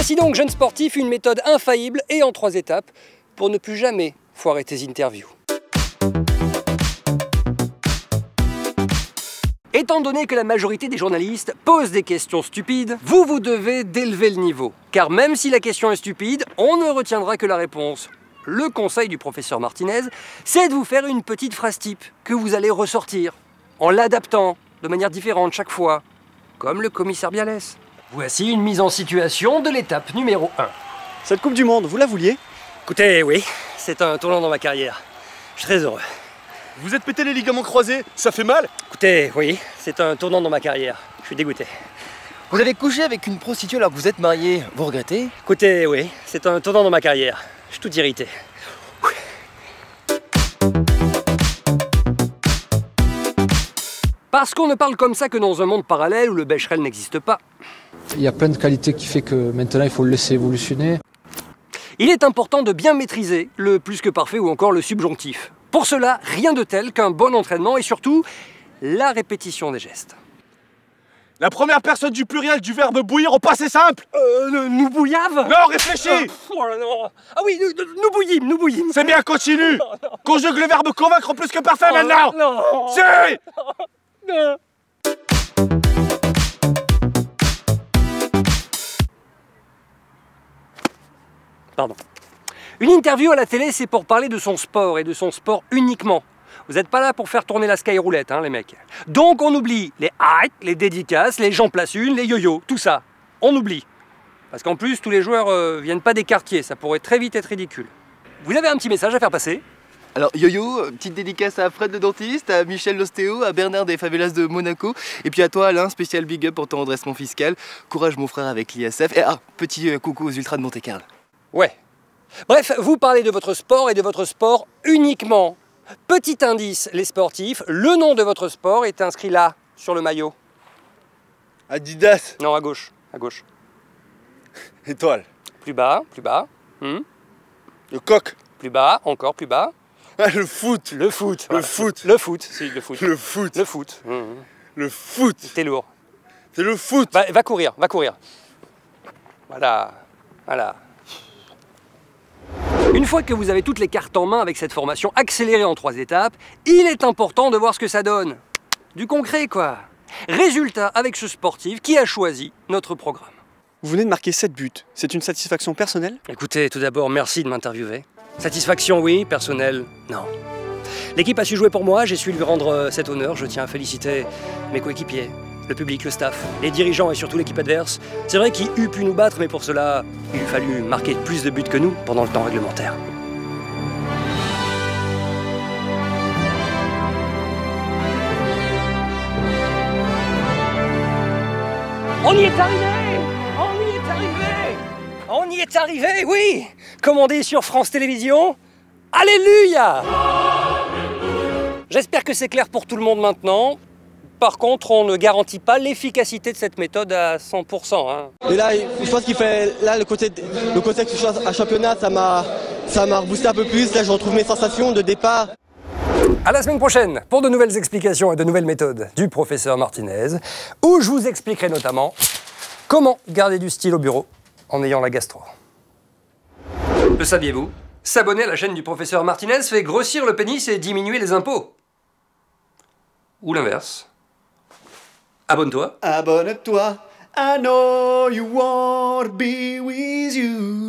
Voici donc, jeune sportif, une méthode infaillible et en 3 étapes pour ne plus jamais foirer tes interviews. Étant donné que la majorité des journalistes posent des questions stupides, vous devez d'élever le niveau. Car même si la question est stupide, on ne retiendra que la réponse. Le conseil du professeur Martinez, c'est de vous faire une petite phrase type que vous allez ressortir, en l'adaptant de manière différente chaque fois, comme le commissaire Bialès. Voici une mise en situation de l'étape numéro 1. Cette Coupe du Monde, vous la vouliez? Écoutez, oui, c'est un tournant dans ma carrière. Je suis très heureux. Vous êtes pété les ligaments croisés, ça fait mal? Écoutez, oui, c'est un tournant dans ma carrière. Je suis dégoûté. Vous avez couché avec une prostituée alors que vous êtes marié, vous regrettez? Écoutez, oui, c'est un tournant dans ma carrière. Je suis tout irrité. Parce qu'on ne parle comme ça que dans un monde parallèle où le Becherel n'existe pas. Il y a plein de qualités qui fait que maintenant il faut le laisser évolutionner. Il est important de bien maîtriser le plus que parfait ou encore le subjonctif. Pour cela, rien de tel qu'un bon entraînement et surtout la répétition des gestes. La première personne du pluriel du verbe bouillir au passé simple. Nous bouillave? Non, réfléchis. Oh là là. Ah oui, nous bouillîmes, nous bouillîmes. C'est bien, continue. Conjugue le verbe convaincre plus que parfait maintenant. Non. Si. Non. Pardon. Une interview à la télé, c'est pour parler de son sport et de son sport uniquement. Vous n'êtes pas là pour faire tourner la skyroulette, hein, les mecs. Donc on oublie les hypes, les dédicaces, les Jean place une, les yo-yo, tout ça. On oublie. Parce qu'en plus, tous les joueurs viennent pas des quartiers, ça pourrait très vite être ridicule. Vous avez un petit message à faire passer? Alors Yo-Yo, petite dédicace à Fred le dentiste, à Michel l'ostéo, à Bernard des favelas de Monaco, et puis à toi Alain, spécial big up pour ton redressement fiscal. Courage mon frère avec l'ISF, et petit coucou aux ultras de Monte-Carlo. Ouais. Bref, vous parlez de votre sport et de votre sport uniquement. Petit indice, les sportifs, le nom de votre sport est inscrit là, sur le maillot. Adidas. Non, à gauche, à gauche. Étoile. Plus bas, plus bas. Le coq. Plus bas, encore plus bas. Ah, le foot. Le foot. Le Voilà. foot. Le foot, si, le foot. Le foot. Le foot. Le foot. T'es lourd. C'est le foot. Va courir, va courir. Voilà, voilà. Une fois que vous avez toutes les cartes en main avec cette formation accélérée en 3 étapes, il est important de voir ce que ça donne. Du concret, quoi. Résultat avec ce sportif qui a choisi notre programme. Vous venez de marquer 7 buts. C'est une satisfaction personnelle? Écoutez, tout d'abord, merci de m'interviewer. Satisfaction, oui. Personnelle, non. L'équipe a su jouer pour moi, j'ai su lui rendre cet honneur. Je tiens à féliciter mes coéquipiers, le public, le staff, les dirigeants et surtout l'équipe adverse. C'est vrai qu'il eût pu nous battre, mais pour cela, il eût fallu marquer plus de buts que nous pendant le temps réglementaire. On y est arrivé! On y est arrivé! On y est arrivé, oui! Comme on dit sur France Télévisions, Alléluia! J'espère que c'est clair pour tout le monde maintenant. Par contre, on ne garantit pas l'efficacité de cette méthode à 100%. Hein. Et là, je pense qu'il fait là le contexte à championnat, ça m'a reboosté un peu plus. Là, je retrouve mes sensations de départ. À la semaine prochaine pour de nouvelles explications et de nouvelles méthodes du professeur Martinez, où je vous expliquerai notamment comment garder du style au bureau en ayant la gastro. Le saviez-vous? S'abonner à la chaîne du professeur Martinez fait grossir le pénis et diminuer les impôts. Ou l'inverse. Abonne-toi. Abonne-toi. I know you want to be with you.